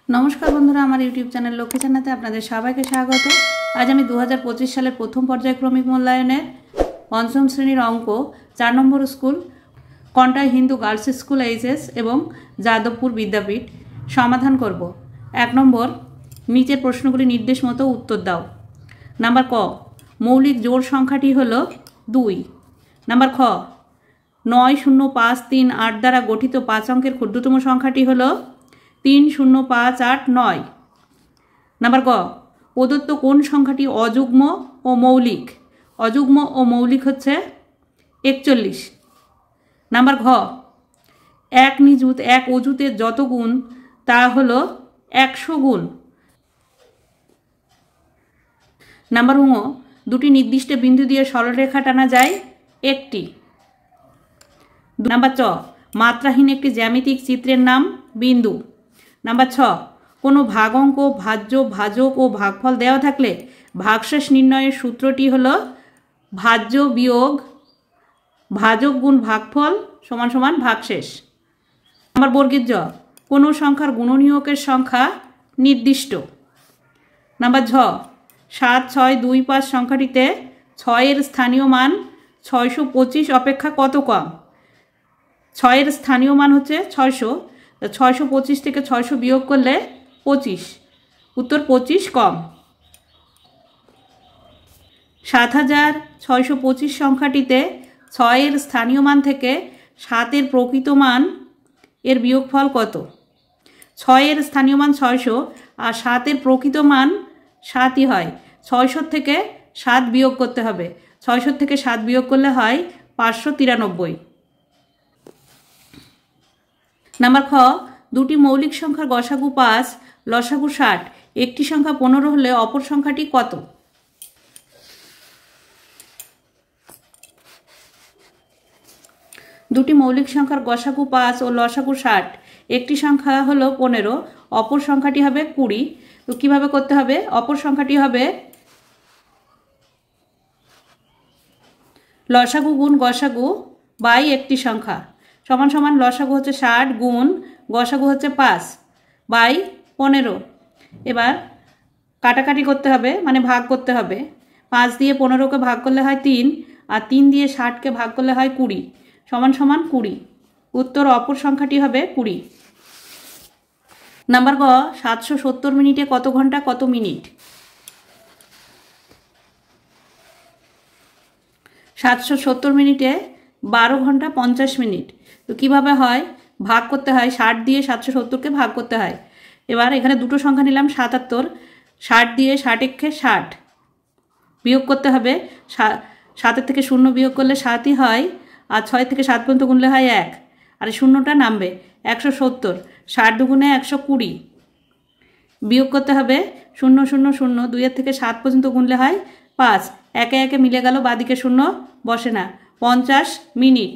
नमस्कार बंधुरा आमार यूट्यूब चैनल लक्ष्मी जान्नाते आपनादेर सबाइके स्वागत। आज आमी 2025 सालेर प्रथम पर्यायक्रमिक मूल्यायनेर पंचम श्रेणीर अंक 4 number school Contai Hindu girls school HS एवं जादवपुर विद्यापीठ समाधान करब। 1 नम्बर नीचेर प्रश्नगुली निर्देश मतो उत्तर दाओ। नम्बर क मौलिक जोड़ संख्याटी हलो 2। नम्बर ख 90538 द्वारा गठित 5 अंकेर क्षुद्रतम संख्याटी हलो 30589। नम्बर ग प्रदत्त कोन संख्याटी अजुग्म और मौलिक। अजुग्म और मौलिक हच्छे 41। नम्बर घ एक निजुत एक अजुतेर जत गुण ता हलो 100 गुण। नम्बर ङ दुटी निर्दिष्ट बिंदु दिए सरल रेखा टाना जाए एकटी। नम्बर च मात्राहीन एक ज्यामितिक चित्रेर नाम बिंदु। नम्बर 6 कोनो भागांक भाज्य भाजक और भागफल देওয়া থাকলে भागশেষ निर्णयेर सूत्रटी हलो भाज्य वियोग भाजक गुण भागफल समान समान भागशेष। नम्बर बर्गेर ज कोनो संख्यार गुणनीयकेर संख्या निर्दिष्ट। नम्बर झ 7625 संख्याटीते 6 एर स्थानीय मान 625 अपेक्षा कत कम। 6 एर स्थानीय मान हच्छे 600 625 থেকে 600 বিয়োগ করলে 25 उत्तर 25 कम। 7625 সংখ্যাটিতে 6 এর স্থানীয় মান থেকে 7 এর প্রকৃত মান এর বিয়োগফল কত। 6 এর স্থানীয় মান 600 আর 7 এর প্রকৃত মান 7ই হয়। 600 থেকে 7 বিয়োগ করতে হবে। 600 থেকে 7 বিয়োগ করলে হয় 593। नम्बर ख दुटी मौलिक संख्यार गसागु 5 लसागु 60 एकटी संख्या 15 हले अपर संख्याटी कत। दुटी मौलिक संख्यार गसागु 5 और लसागु 60 एकटी संख्या हलो 15 अपर संख्याटी हबे 20। तो किभाबे करते हबे अपर संख्याटी हबे लसागु गुण गसागु बाई एकटी संख्या समान समान लसागु होच्छे 60 गुण गसागु होच्छे 5 बाई 15। एबार काटाकाटी करते हबे माने भाग करते हबे। 5 दिए 15 के भाग करले हय 3 और 3 दिए 60 के भाग करले हय 20 समान समान 20। उत्तर अपर संख्याटी हबे 20। नम्बर ग 770 मिनिटे कत घंटा कत मिनिट। 770 मिनिटे 12 घंटा 50 मिनट। तो किभाबे हय भाग करते हैं 60 दिए 770 के भाग करते हैं। एबार एखाने दुटो संख्या निलाम 77 60 दिए 60 एके 60 वियोग करते हबे 7 থেকে 0 वियोग करले 7 ही हय और 6 থেকে 7 पर्यन्त गुनले हय 1 और शून्यटा नामबे 170 60 दुगुणे 120 वियोग करते हबे 0 0 0 2 থেকে 7 पर्यन्त गुनले हय 5 एके एके मिले गेल बादिके शून्य बसे ना 50 मिनट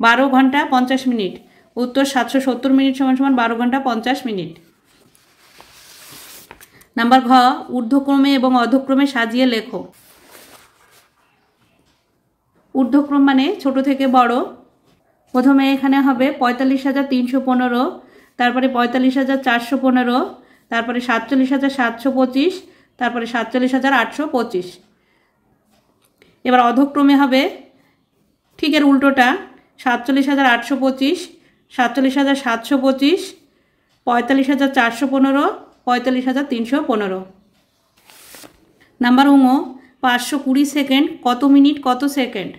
12 घंटा 50 मिनट। उत्तर 770 मिनट समान समान 12 घंटा 50 मिनट। नम्बर घ ऊर्ध्वक्रमे एवं अधोक्रमे साजिए लेखो। ऊर्ध्वक्रम माने छोटो थेके बड़ो। प्रथमे एखाने हबे 45,315 तारपरे 45,415 तारपरे 47,725 तारपरे 47,825। एबार अधोक्रमे हबे ठीक एर उल्टोटा 47,825 47,725 45,415 45,315। नम्बर ङ 520 सेकेंड कत मिनिट कत सेकेंड।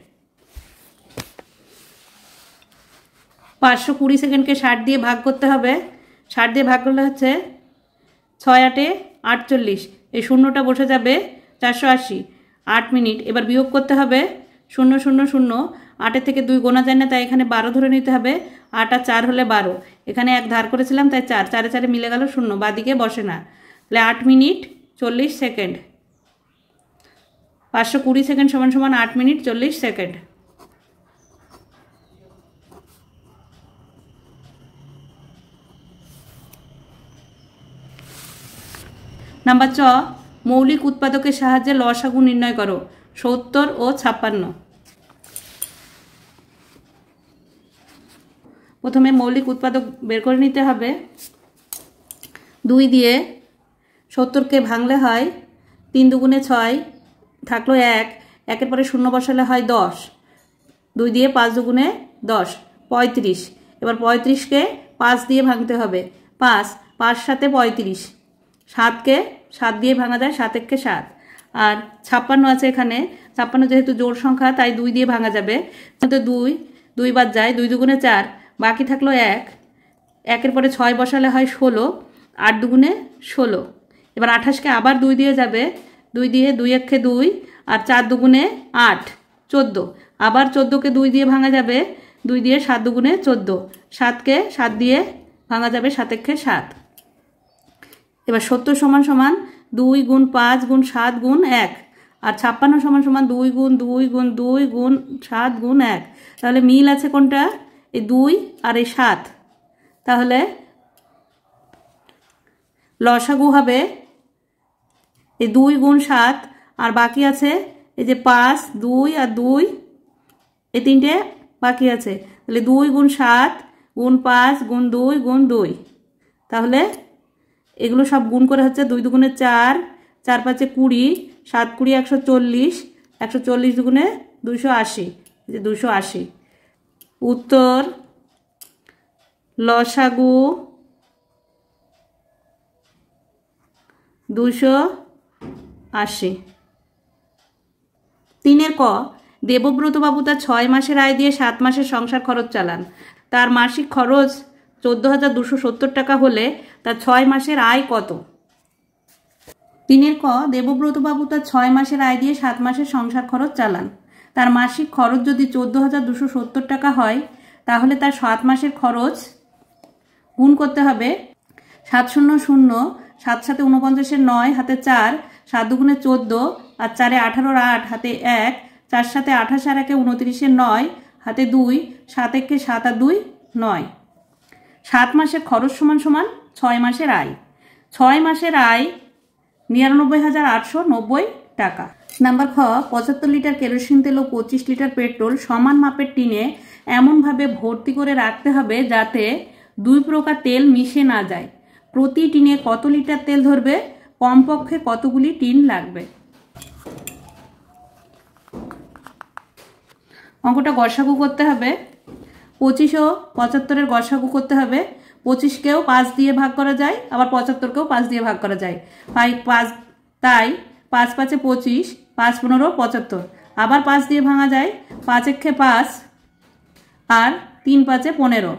520 सेकेंड के 60 दिए भाग करते हबे 60 दिए भाग करले हच्छे 6 8 48 এই শূন্যটা বসে যাবে 480 8 মিনিট। এবার বিয়োগ করতে হবে 0 0 0 8 থেকে 2 গোনা যায় না তাই এখানে 12 ধরে নিতে হবে। 8 আর 4 হলে 12 এখানে এক ধার করেছিলাম তাই 4 4 4 মিলে গেল 0 বাদিকে বসে না তাহলে 8 মিনিট 40 সেকেন্ড। 520 সেকেন্ড সমান সমান 8 মিনিট 40 সেকেন্ড। नम्बर च मौलिक उत्पादकेर साहाज्ये लसागु निर्णय करो 70 और 56। प्रथमे मौलिक उत्पादक बेर करे निते हबे 2 দিয়ে 70কে ভাঙলে হয় 3 দুগুণে 6, থাকলো 1, 1-এর পরে 0 বসালে হয় 10, 2 দিয়ে 5 দুগুণে 10, 35। এবার 35কে 5 দিয়ে ভাঙতে হবে, 5, 5 সাথে 35, 7কে 7 দিয়ে ভাঙা যায়, 7 একে 7। আর 56 আছে এখানে, 56 যেহেতু জোড় সংখ্যা তাই 2 দিয়ে ভাঙা যাবে, তো 2 বাদ যায়, 2 দুগুণে 4, বাকি থাকলো 1, 1-এর পরে 6 বসালে হয় 16, 8 দুগুণে 16। এবার 28কে আবার 2 দিয়ে যাবে, 2 দিয়ে 2 একে 2, আর 4 দুগুণে 8, 14, আবার 14কে 2 দিয়ে ভাঙা যাবে, 2 দিয়ে 7 দুগুণে 14, 7কে 7 দিয়ে ভাঙা যাবে, 7 একে 7। এবার 70 সমান সমান 2 গুণ 5 গুণ 7 গুণ 1, আর 56 সমান সমান 2 গুণ 2 গুণ 2 গুণ 7 গুণ 1। তাহলে মিল আছে কোনটা? এই 2 আর এই 7। তাহলে লসাগু হবে এই 2 গুণ 7, আর বাকি আছে এই যে 5, 2 আর 2, এই তিনটে বাকি আছে। তাহলে 2 গুণ 7 গুণ 5 গুণ 2 গুণ 2। তাহলে এগুলো সব গুণ করে হচ্ছে 2 দুগুণে 4, 4 5-এ 20, 7 20 140, 140 দুগুণে 280, যে 280। উত্তর লসাগু 280। 3-এর ক, দেবব্রত বাবু তার 6 মাসের আয় দিয়ে 7 মাসের সংসার খরচ চালান। তার মাসিক খরচ 14,270 টাকা হলে তার 6 মাসের আয় কত? 3-এর ক, দেবব্রত বাবু তার 6 মাসের আয় দিয়ে 7 মাসের সংসার খরচ চালান। তার মাসিক খরচ যদি 14,270 টাকা হয়, তাহলে তার 7 মাসের খরচ গুণ করতে হবে 7 0 0, 7 7 49, 9 হাতে 4, 7 দুগুণে 14, আর 4 18, 8 হাতে 1, 4 7 28, আর 1 29, 9 হাতে 2, 7 1 7 আর 2 9। 7 মাসের খরচ সমান সমান 6 মাসের আয়। 6 মাসের আয় 99,890 টাকা। নাম্বার খ, 75 লিটার কেরোসিন তেল ও 25 লিটার পেট্রোল সমান মাপের টিনে এমনভাবে ভর্তি করে রাখতে হবে যাতে 2 প্রকার তেল মিশে না যায়। প্রতি টিনে কত লিটার তেল ধরবে? কমপক্ষে কতগুলি টিন লাগবে? অঙ্কটা গসাগু করতে হবে। 25 ও 75-এর গসাগু করতে হবে। 25-কেও 5 দিয়ে ভাগ করা যায়, আবার 75-কেও 5 দিয়ে ভাগ করা যায়। তাই 5 5-এ 25, 5 15 75, আবার 5 দিয়ে ভাঙা যায়, 5 একে 5, আর 3 5-এ 15,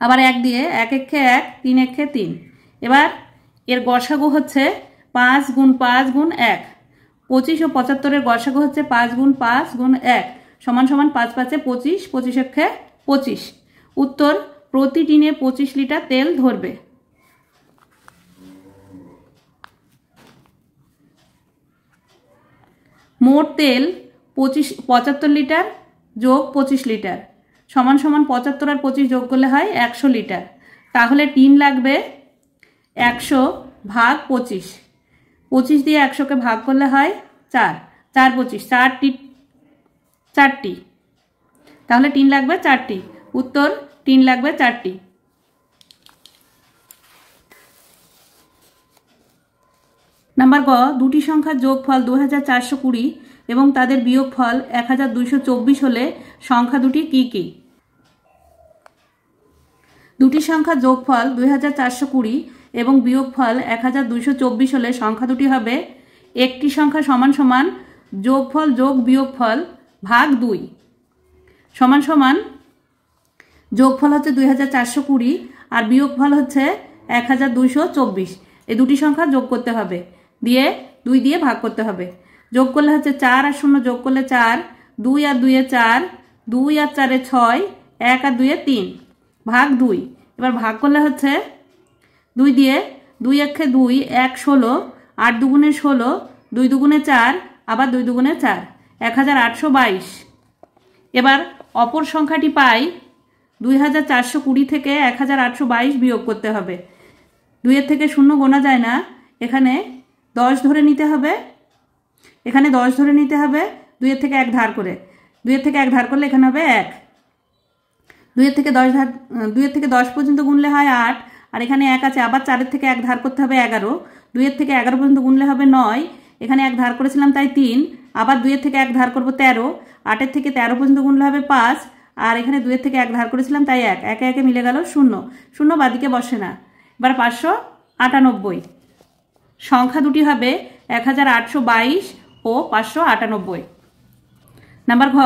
আবার 1 দিয়ে 1 একে 1, 3 একে 3। এবার এর গসাগু হচ্ছে 5 গুণ 5 গুণ 1। 25 ও 75-এর গসাগু হচ্ছে 5 গুণ 5 গুণ 1 সমান সমান 5 5-এ 25, 25 একে 25। উত্তর, প্রতি টিনে 25 লিটার তেল ধরবে। মোট তেল 75 লিটার যোগ 25 লিটার সমান সমান 75 আর 25 যোগ করলে হয় 100 লিটার। তাহলে টিন লাগবে 100 ভাগ 25। 25 দিয়ে 100-কে ভাগ করলে হয় 4, 4 25, 4টি। তাহলে টিন লাগবে 4টি। উত্তর, টিন লাগবে 4টি। নাম্বার গ, দুটি সংখ্যার যোগফল 2420 এবং তাদের বিয়োগফল 1224 হলে সংখ্যা দুটি কি কি? দুটি সংখ্যার যোগফল 2420 এবং বিয়োগফল 1224 হলে সংখ্যা দুটি হবে একটি সংখ্যা সমান সমান যোগফল যোগ বিয়োগফল ভাগ 2 সমান সমান যোগফল হচ্ছে 2420 আর বিয়োগফল হচ্ছে 1224। এই দুটি সংখ্যা যোগ করতে হবে, দিয়ে 2 দিয়ে ভাগ করতে হবে। যোগ করলে হচ্ছে 4 আর 0 যোগ করলে 4, 2 আর 2 এ 4, 2 আর 4 এ 6, 1 আর 2 এ 3 ভাগ 2। এবার ভাগ করলে হচ্ছে 2 দিয়ে 2 একে 2, 1 16, 8 দুগুণে 16, 2 দুগুণে 4, আবার 2 দুগুণে 4, 1822। এবার অপর সংখ্যাটি পাই 2420 থেকে 1822 বিয়োগ করতে হবে। 2 এর থেকে 0 গোনা যায় না, এখানে 10 ধরে নিতে হবে, এখানে 10 ধরে নিতে হবে। 2 এর থেকে 1 ধার করে, 2 এর থেকে 1 ধার করলে এখানে হবে 1। 2 এর থেকে 10 পর্যন্ত গুনলে হয় 8, আর এখানে 1 আছে, আবার 4 থেকে 1 ধার করতে হবে 11, 2 থেকে 11 পর্যন্ত গুনলে হবে 9, এখানে 1 ধার করেছিলাম তাই 3, আবার 2 থেকে 1 ধার করব 13, 8 থেকে 13 পর্যন্ত গুনলে হবে 5, আর এখানে 2 থেকে 1 ধার করেছিলাম তাই 1, একে একে মিলে গেল 0, 0 বাদিকে বসে না। এবার 598, সংখ্যা দুটি হবে 1822 ও 598। নাম্বার ঘ,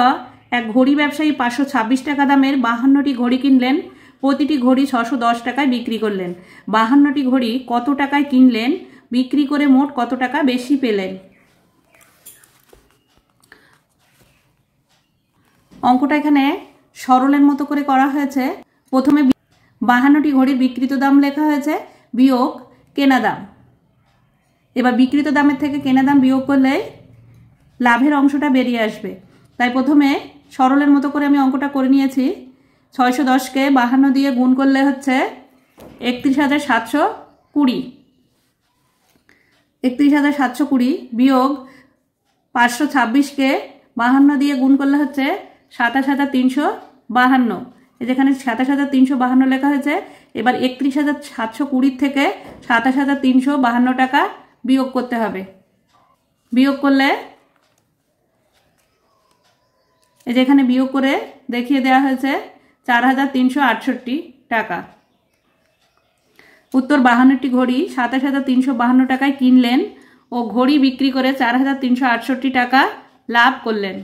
এক ঘড়ি ব্যবসায়ী 526 টাকা দামের 52টি ঘড়ি কিনলেন, প্রতিটি ঘড়ি 610 টাকায় বিক্রি করলেন। 52টি ঘড়ি কত টাকায় কিনলেন, বিক্রি করে মোট কত টাকা বেশি পেলেন? অঙ্কটা এখানে সরলের মতো করে করা হয়েছে। প্রথমে 52টি ঘড়ির বিক্রিত দাম লেখা হয়েছে বিয়োগ কেনা দাম। এবার বিক্রিত দামের থেকে কেনা দাম বিয়োগ করলে লাভের অংশটা বেরিয়ে আসবে। তাই প্রথমে সরলের মতো করে আমি অঙ্কটা করে নিয়েছি। 610কে 52 দিয়ে গুণ করলে হচ্ছে 31,720, 31,720 বিয়োগ 526কে 52 দিয়ে গুণ করলে হচ্ছে 27,352, যেখানে 27,352 লেখা হয়েছে। এবার 31,720 থেকে 27,352 টাকা বিয়োগ করতে হবে। বিয়োগ করলে এই যেখানে বিয়োগ করে দেখিয়ে দেওয়া হয়েছে 4,368 টাকা। উত্তর 52টি ঘড়ি 27,352 টাকায় কিনলেন ও ঘড়ি বিক্রি করে 4,368 টাকা লাভ করলেন।